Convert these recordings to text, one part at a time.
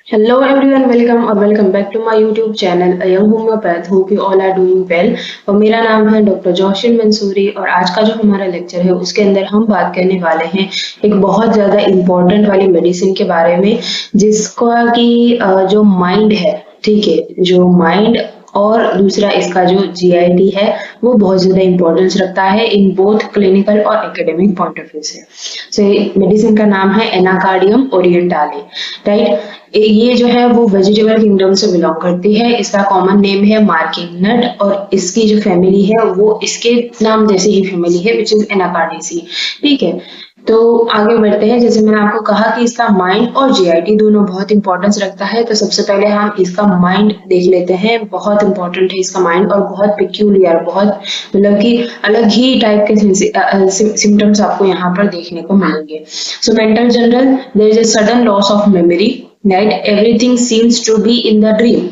Hello everyone, welcome or welcome back to my YouTube channel A Young Homeopath. Hope you all are doing well. और मेरा नाम है doctor जोशिन Mansuri और आज का जो हमारा लेक्चर है उसके अंदर हम बात करने वाले हैं एक बहुत ज़्यादा इम्पोर्टेंट वाली मेडिसिन के बारे में जिसका कि जो माइंड है, ठीक है, जो माइंड और दूसरा इसका जो जीआईटी है वो बहुत ज्यादा इंपॉर्टेंस रखता है इन बोथ क्लिनिकल और एकेडमिक पॉइंट ऑफ व्यू से। सो मेडिसिन का नाम है एनाकार्डियम ओरिएंटाले, राइट। ये जो है वो वेजिटेबल किंगडम से बिलोंग करती है। इसका कॉमन नेम है मार्किंग नट और इसकी जो फैमिली है वो इसके नाम जैसे ही फैमिली है विच इज एनाकार्डियेसी, ठीक है। तो आगे बढ़ते हैं। जैसे मैंने आपको कहा कि इसका माइंड और जीआईटी दोनों बहुत इंपॉर्टेंस रखता है, तो सबसे पहले हम इसका माइंड देख लेते हैं। बहुत इंपॉर्टेंट है इसका माइंड और बहुत पिक्यूलियर, बहुत मतलब कि अलग ही टाइप के सिम्टम्स आपको यहाँ पर देखने को मिलेंगे। So mental general, there is a sudden loss of memory, right, everything seems to be in the dream,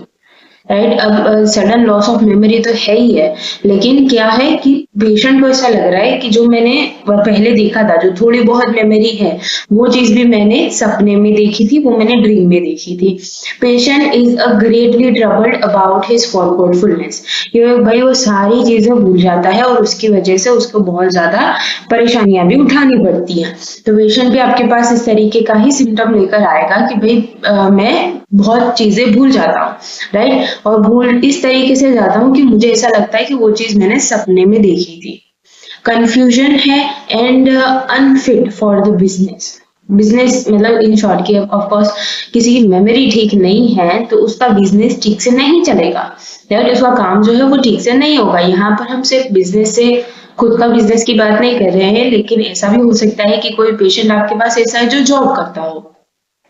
right. अब सडन लॉस ऑफ मेमोरी तो है ही है, लेकिन क्या है कि पेशेंट को ऐसा लग रहा है कि जो मैंने पहले देखा था, जो थोड़ी बहुत मेमोरी है, वो चीज भी मैंने सपने में देखी थी, वो मैंने ड्रीम में देखी थी। Patient is a greatly troubled about his forgetfulness. ये भाई वो सारी चीजें भूल जाता है और उसकी वजह से उसको बहुत ज्यादा परेशानियां भी उठानी पड़ती हैं। तो पेशेंट भी आपके पास इस तरीके का ही सिम्टम लेकर आएगा कि भाई मैं बहुत चीजें भूल जाता हूँ, राइट, और भूल इस तरीके से जाता हूँ कि मुझे ऐसा लगता है कि वो चीज मैंने सपने में देखी थी। कंफ्यूजन है and unfit for the business. Business मतलब इन शॉर्ट की ऑफ कोर्स किसी की मेमोरी ठीक नहीं है तो उसका बिजनेस ठीक से नहीं चलेगा, राइट, उसका काम जो है वो ठीक से नहीं होगा। यहाँ पर हम सिर्फ बिजनेस से खुद का बिजनेस की बात नहीं कर रहे हैं, लेकिन ऐसा भी हो सकता है कि कोई पेशेंट आपके पास ऐसा है जो जॉब करता हो,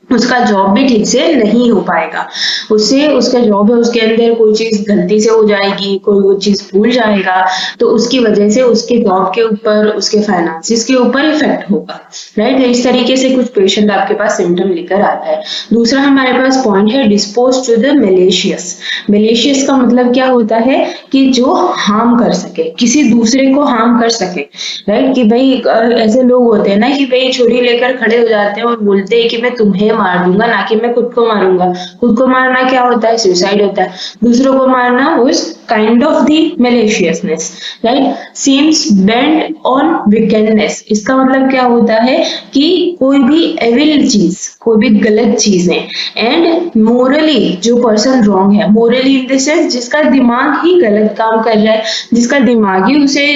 उसका जॉब भी ठीक से नहीं हो पाएगा। उससे उसका जॉब है उसके अंदर कोई चीज गलती से हो जाएगी, कोई वो चीज भूल जाएगा, तो उसकी वजह से उसके जॉब के ऊपर, उसके फाइनेंसिस के ऊपर इफेक्ट होगा, राइट। तो इस तरीके से कुछ पेशेंट आपके पास सिम्टम लेकर आता है। दूसरा हमारे पास पॉइंट है dispose to the malicious. Malicious का मतलब क्या होता है कि जो हार्म कर सके, किसी दूसरे को हार्म कर सके, राइट। कि भाई ऐसे लोग होते हैं ना कि भाई छुरी लेकर खड़े हो जाते हैं और बोलते हैं कि मैं तुम्हें मार दूंगा, ना कि मैं खुद को मारूंगा। खुद को मारना क्या होता है? सुसाइड होता है। दूसरों को मारना उस kind of the maliciousness, right. Seems bent on wickedness. इसका मतलब क्या होता है कि कोई भी एविल चीज, कोई भी गलत चीजें, एंड मोरली जो पर्सन रॉन्ग है, मोरली इन द सेंस जिसका दिमाग ही गलत काम कर रहा है, जिसका दिमाग ही उसे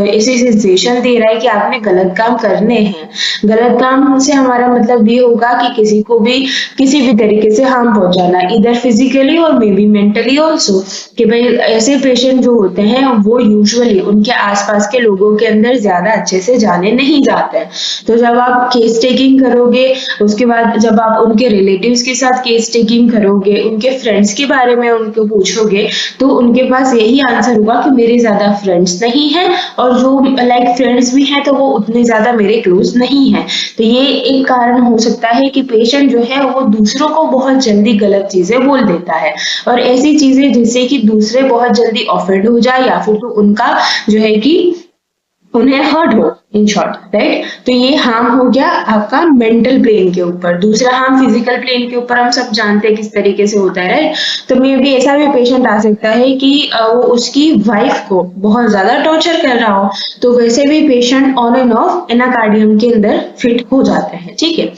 ऐसे सेंसेशन दे रहा है कि आपने गलत काम करने हैं। गलत काम से हमारा मतलब ये होगा कि किसी को भी किसी भी तरीके से हार्म पहुंचाना, इधर फिजिकली और मे बी मेंटली ऑल्सो। कि भाई ऐसे पेशेंट जो होते हैं वो यूजुअली उनके आसपास के लोगों के अंदर ज्यादा अच्छे से जाने नहीं जाते हैं। तो जब आप केस टेकिंग करोगे, उसके बाद जब आप उनके रिलेटिव्स के साथ केस टेकिंग करोगे, उनके फ्रेंड्स के बारे में उनको पूछोगे, तो उनके पास यही आंसर होगा कि मेरे ज्यादा फ्रेंड्स नहीं है और जो लाइक फ्रेंड्स भी हैं तो वो उतने ज्यादा मेरे क्लोज नहीं है। तो ये एक कारण हो सकता है कि पेशेंट जो है वो दूसरों को बहुत जल्दी गलत चीजें बोल देता है और ऐसी चीजें जिससे कि दूसरे बहुत जल्दी ऑफेंड हो जाए या फिर तो उनका जो है कि उन्हें हर्ट हो, इन शॉर्ट, राइट। तो ये हार्म हो गया आपका मेंटल प्लेन के ऊपर। दूसरा हार्म फिजिकल प्लेन के ऊपर हम सब जानते हैं किस तरीके से होता है, राइट। तो मे भी ऐसा भी पेशेंट आ सकता है कि वो उसकी वाइफ को बहुत ज्यादा टॉर्चर कर रहा हो, तो वैसे भी patient on end of Anacardium के अंदर फिट हो जाते हैं, ठीक है।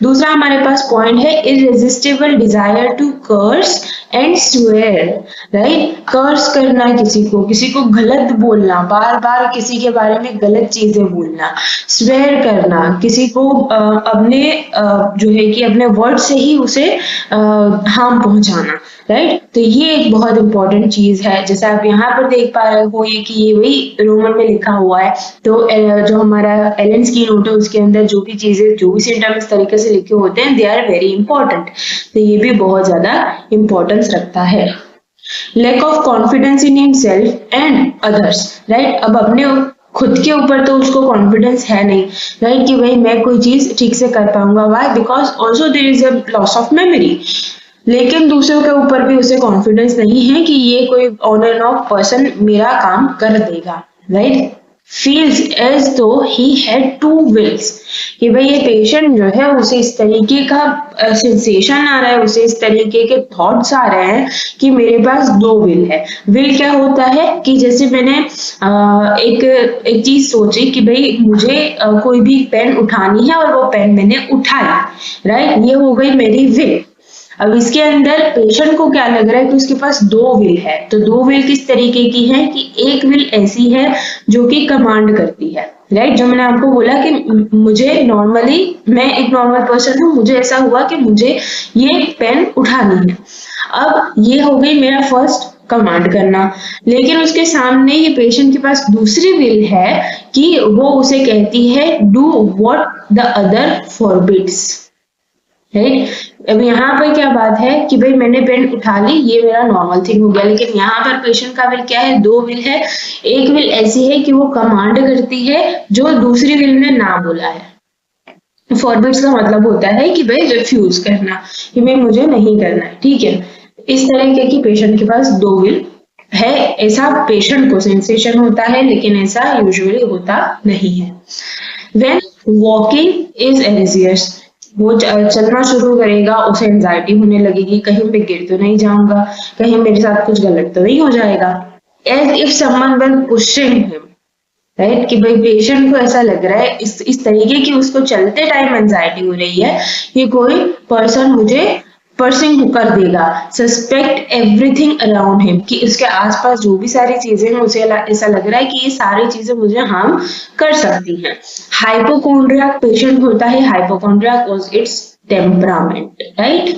दूसरा हमारे पास पॉइंट है irresistible desire to curse and swear, right. Curse करना, किसी को गलत बोलना, बार बार किसी के बारे में गलत चीजें बोलना, स्वेयर करना, किसी को अपने जो है कि अपने वर्ड से ही उसे हार्म पहुंचाना, राइट। तो ये एक बहुत इंपॉर्टेंट चीज है। जैसे आप यहाँ पर देख पा रहे हो ये कि ये वही रोमन में लिखा हुआ है। तो जो हमारा एलेन्स की नोट है उसके अंदर जो भी चीजें, जो भी सिम्टम इस तरीके से लिखे होते हैं, दे आर वेरी इंपॉर्टेंट। तो ये भी बहुत ज्यादा इंपॉर्टेंस रखता है। Lack of confidence in himself and others, right. अब अपने खुद के ऊपर तो उसको कॉन्फिडेंस है नहीं, राइट, कि भाई मैं कोई चीज ठीक से कर पाऊंगा। Why? Because also there is a loss of memory. लेकिन दूसरों के ऊपर भी उसे कॉन्फिडेंस नहीं है कि ये कोई ऑन एंड ऑफ पर्सन मेरा काम कर देगा, right. feels as though he had two wills, कि भाई ये पेशेंट जो है उसे इस तरीके का सेंसेशन आ रहा है, उसे इस तरीके के थॉट्स आ रहे हैं कि मेरे पास दो विल है। विल क्या होता है कि जैसे मैंने एक चीज सोची कि भाई मुझे कोई भी पेन उठानी है और वो पेन मैंने उठाई, राइट, ये हो गई मेरी विल। अब इसके अंदर पेशेंट को क्या लग रहा है कि उसके पास दो विल है। तो दो विल किस तरीके की है कि एक विल ऐसी है जो कि कमांड करती है, राइट, जो मैंने आपको बोला कि मुझे नॉर्मली, मैं एक नॉर्मल पर्सन हूँ, मुझे ऐसा हुआ कि मुझे ये पेन उठानी है। अब ये हो गई मेरा फर्स्ट कमांड करना, लेकिन उसके सामने ये पेशेंट के पास दूसरी विल है कि वो उसे कहती है do what the other forbids, right. अब यहाँ पर क्या बात है कि भाई मैंने पेन उठा ली, ये मेरा नॉर्मल थिंग हो गया, लेकिन यहाँ पर पेशेंट का विल क्या है, दो विल है। एक विल ऐसी है कि वो कमांड करती है जो दूसरी विल ने ना बोला है। फॉरबिड्स का मतलब होता है कि भाई रिफ्यूज करना, कि भाई मुझे नहीं करना है, ठीक है। इस तरीके की पेशेंट के पास दो विल है, ऐसा पेशेंट को सेंसेशन होता है, लेकिन ऐसा यूजुअली होता नहीं है। व्हेन वॉकिंग इज एंजियस, वो चलना शुरू करेगा, उसे एंजाइटी होने लगेगी, कहीं पे गिर तो नहीं जाऊंगा, कहीं मेरे साथ कुछ गलत तो नहीं हो जाएगा। As if someone one pushing him, right, कि भाई पेशेंट को ऐसा लग रहा है इस तरीके की उसको चलते टाइम एंजाइटी हो रही है कि कोई पर्सन मुझे पर्सिंग कर देगा। सस्पेक्ट एवरीथिंग अराउंड हिम, कि उसके आसपास जो भी सारी चीजें हैं उसे ऐसा लग रहा है कि ये सारी चीजें मुझे हार्म कर सकती हैं। हाइपोकॉन्ड्रियाक पेशेंट होता है, hypochondriac cause it's temperament, right,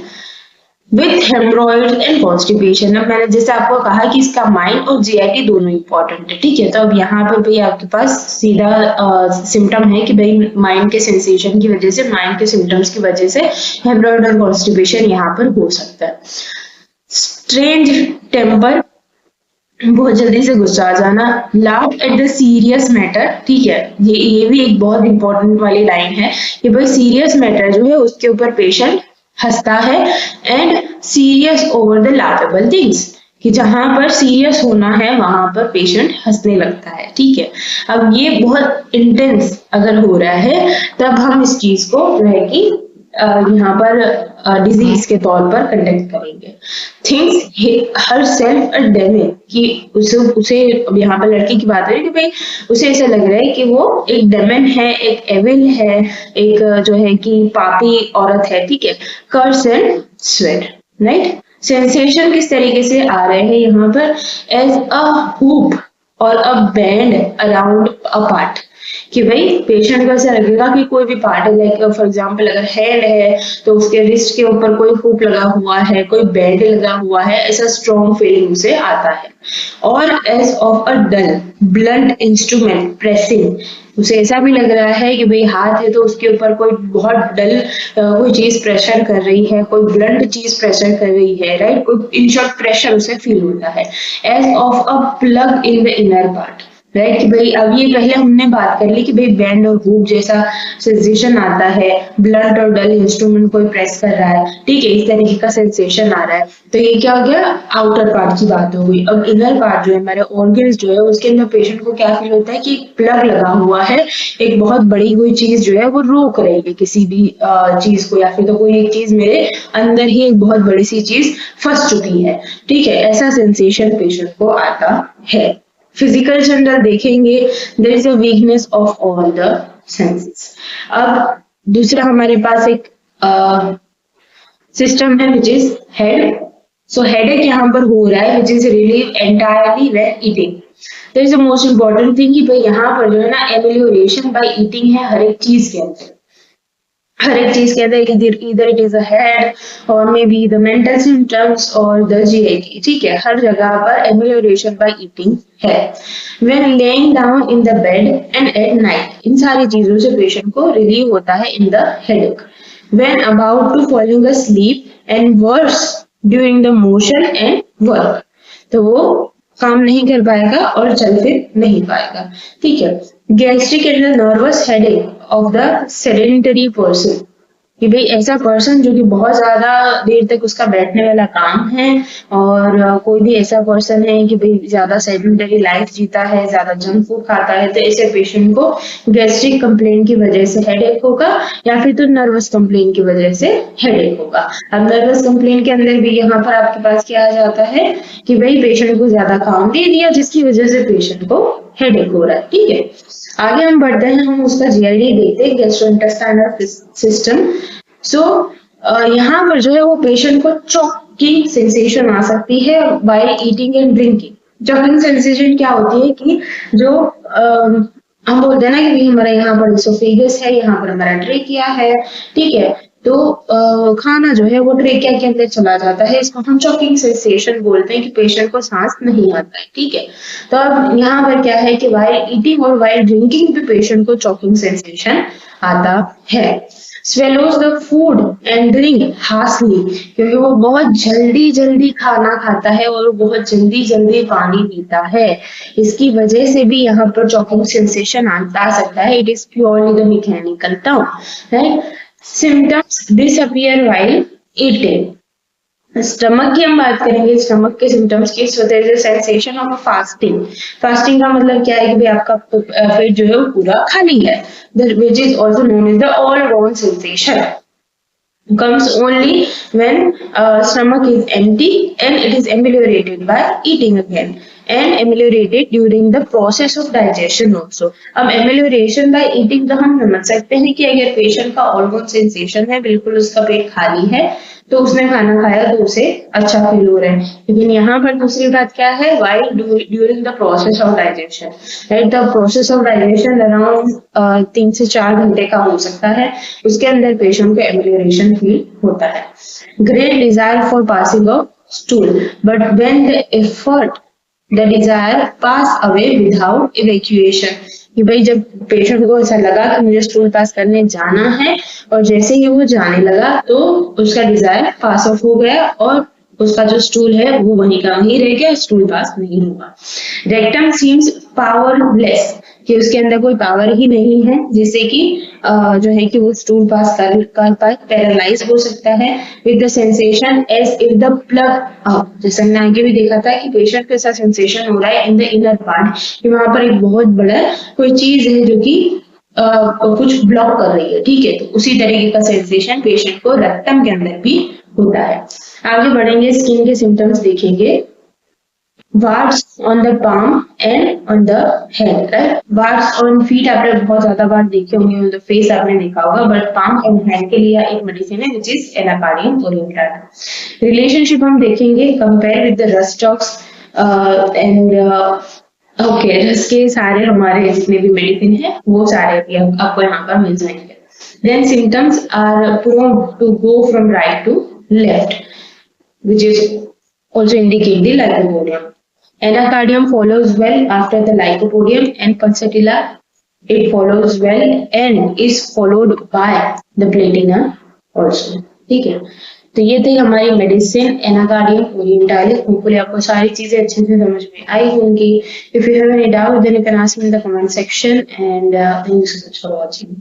with haemorrhoids and constipation. अब मैंने जैसे आपको कहा कि इसका माइंड और जीआईटी दोनों इंपॉर्टेंट है, ठीक है। तो अब यहाँ पर भी आपके पास सीधा सिम्टम है कि भाई माइंड के सेंसेशन की वजह से, माइंड के सिम्टम्स की वजह से हेमरॉइड और कॉन्स्टिपेशन यहाँ पर हो सकता है। स्ट्रेंज टेम्पर, बहुत जल्दी से गुस्सा आ जाना। Laugh at the serious matter, ठीक है, ये भी एक बहुत इंपॉर्टेंट वाली लाइन है कि भाई सीरियस मैटर जो है उसके ऊपर पेशेंट हंसता है। And serious over the laughable things, कि जहां पर सीरियस होना है वहां पर पेशेंट हंसने लगता है, ठीक है। अब ये बहुत इंटेंस अगर हो रहा है तब हम इस चीज को जो है कि यहाँ पर डिजीज के तौर पर कंडक्ट करेंगे। Things her self a devil, कि उसे अब यहाँ पर लड़की की बात है कि भाई उसे ऐसा लग रहा है कि वो एक डेमन है, एक एविल है, एक जो है कि पापी औरत है, ठीक है। Curse and sweat, right. Sensation किस तरीके से आ रहे हैं यहाँ पर, एज अ हुप और a band around a part, कि भाई पेशेंट को ऐसा लगेगा कि कोई भी पार्ट है, लाइक फॉर एग्जांपल अगर हेड है तो उसके रिस्ट के ऊपर कोई हुक लगा हुआ है, कोई बैंड लगा हुआ है, ऐसा स्ट्रॉन्ग फीलिंग उसे आता है। और as of a dull blunt instrument pressing, उसे ऐसा भी लग रहा है कि भाई हाथ है तो उसके ऊपर कोई बहुत डल कोई चीज प्रेशर कर रही है, कोई ब्लंट चीज प्रेशर कर रही है, राइट, कोई इन शॉर्ट प्रेशर उसे फील होता है। As of a plug in the inner part, right, कि भाई अब ये पहले हमने बात कर ली कि भाई बैंड और हुक जैसा सेंसेशन आता है, ब्लंट और डल इंस्ट्रूमेंट कोई प्रेस कर रहा है, ठीक है, इस तरीके का सेंसेशन आ रहा है। तो ये क्या हो गया, आउटर पार्ट की बात हो गई। अब इनर पार्ट जो है हमारे ऑर्गन्स जो है उसके अंदर पेशेंट को क्या फील होता है कि एक प्लग लगा हुआ है, एक बहुत बड़ी हुई चीज जो है वो रोक रही है किसी भी चीज को, या फिर तो कोई एक चीज मेरे अंदर ही एक बहुत बड़ी सी चीज फंस चुकी है, ठीक है, ऐसा सेंसेशन पेशेंट को आता है। फिजिकल जनरल देखेंगे, there is a weakness of all the senses. अब दूसरा हमारे पास एक सिस्टम है विच इज हेड। सो हेडेक यहाँ पर हो रहा है which is relieve entirely when eating. There is the most important thing कि भाई यहाँ पर जो है ना एमेलियोरेशन बाय ईटिंग है हर एक चीज के अंदर, हर एक चीज के अंदर इधर इट इज अ हेड और may be the mental symptoms और द जीआईटी, ठीक है, हर जगह पर एमेलियोरेशन बाय ईटिंग है। When lying down in the bed and at night, इन सारी चीजों से पेशेंट को रिलीव होता है in the headache. When about to falling asleep and worse during the motion and work, तो वो काम नहीं कर पाएगा और चल फिर नहीं पाएगा, ठीक है। Gastric and the nervous headache of the sedentary person, कि भाई ऐसा पर्सन जो कि बहुत ज्यादा देर तक उसका बैठने वाला काम है, और कोई भी ऐसा पर्सन है कि भाई ज्यादा सेडेंटरी लाइफ जीता है, ज्यादा जंक फूड खाता है, तो ऐसे पेशेंट को गैस्ट्रिक कंप्लेन की वजह से हेडेक होगा, या फिर तो नर्वस कंप्लेन की वजह से हेडेक होगा। अब नर्वस कंप्लेन के अंदर भी यहाँ पर आपके पास क्या आ जाता है कि भाई पेशेंट को ज्यादा काम दे दिया, जिसकी वजह से पेशेंट को हेडेक हो रहा है। ठीक है, आगे हम बढ़ते हैं, हम उसका जीआईडी देखते हैं, गैस्ट्रोइंटेस्टाइनल सिस्टम। सो यहाँ पर जो है वो पेशेंट को चॉकिंग सेंसेशन आ सकती है while eating and drinking. Choking sensation क्या होती है कि जो हम बोलते हैं ना कि हमारा यहाँ पर इसोफेगस है, यहाँ पर हमारा ट्रेकिया है, ठीक है, तो खाना जो है वो ट्रेकिया के अंदर चला जाता है, इसको हम चॉकिंग सेंसेशन बोलते हैं कि पेशेंट को सांस नहीं आता है। ठीक है, तो अब यहाँ पर क्या है कि व्हाइल ईटिंग और व्हाइल ड्रिंकिंग भी पेशेंट को चॉकिंग सेंसेशन आता है। Swallows the food and drink harshly, क्योंकि वो बहुत जल्दी जल्दी खाना खाता है और वो बहुत जल्दी जल्दी पानी पीता है, इसकी वजह से भी यहाँ पर चॉकिंग सेंसेशन आ सकता है। It is purely the mechanical term, right. Symptoms disappear while eating. Stomach की हम बात करेंगे, स्टमक के सिम्टम्स की। So there is a sensation of fasting. Fasting का मतलब क्या है कि भाई आपका पेट जो है वो पूरा खाली है, which is also known as the all round sensation, comes only when stomach is empty and it is ameliorated by eating again and ameliorated during the process of digestion also। अब amelioration by eating तो हम समझ सकते हैं कि अगर patient का all round sensation है, बिल्कुल उसका पेट खाली है, तो उसने खाना खाया तो उसे अच्छा फील हो रहा है। लेकिन यहाँ पर दूसरी बात क्या है, while during the process of digestion, right, the process of digestion around 3 से 4 घंटे का हो सकता है, उसके अंदर पेशेंट को एमिलियोरेशन फील होता है। Great desire for passing of stool, but when the effort the desire pass away without evacuation, कि भाई जब पेशेंट को ऐसा लगा कि मुझे स्टूल पास करने जाना है, और जैसे ही वो जाने लगा तो उसका डिजायर पास ऑफ हो गया और उसका जो स्टूल है वो वहीं का वहीं रह गया, स्टूल पास नहीं हुआ। रेक्टम सीम्स पावरलेस, कि उसके अंदर कोई पावर ही नहीं है, जिससे कि जो है कि वो स्टूल पास कर पाए, पैरालाइज हो सकता है। With the sensation as if the plug out, जैसे हमने आगे भी देखा था कि पेशेंट को ऐसा सेंसेशन हो रहा है इन द इनर पार्ट कि वहां पर एक बहुत बड़ा कोई चीज है जो कि कुछ ब्लॉक कर रही है। ठीक है, तो उसी तरीके का सेंसेशन पेशेंट को रेक्टम के अंदर भी होता है। आगे बढ़ेंगे, स्किन के सिम्टम्स देखेंगे। Warts on the palm and on the hand, right. Warts on feet आपने बहुत ज्यादा बार देखे होंगे, ऑन द फेस आपने देखा होगा, बट पाम एंड हैंड के लिए एक मेडिसिन है which is Anacardium oriented. Relationship हम देखेंगे, compare with the rust talks and okay, रस के सारे हमारे जितने भी मेडिसिन है वो सारे भी आपको यहाँ पर मिल जाएंगे। Then symptoms are prone to go from right to left, which is also indicate the lycopodium. Anacardium follows well after the lycopodium, and pulsatilla it follows well and is followed by the platina also। ठीक है, तो ये थी हमारी medicine Anacardium orientalis. Hopefully आपको सारी चीजें अच्छे से समझ में आई होंगी। If you have any doubt then you can ask me in the comment section, and thank you so much for watching.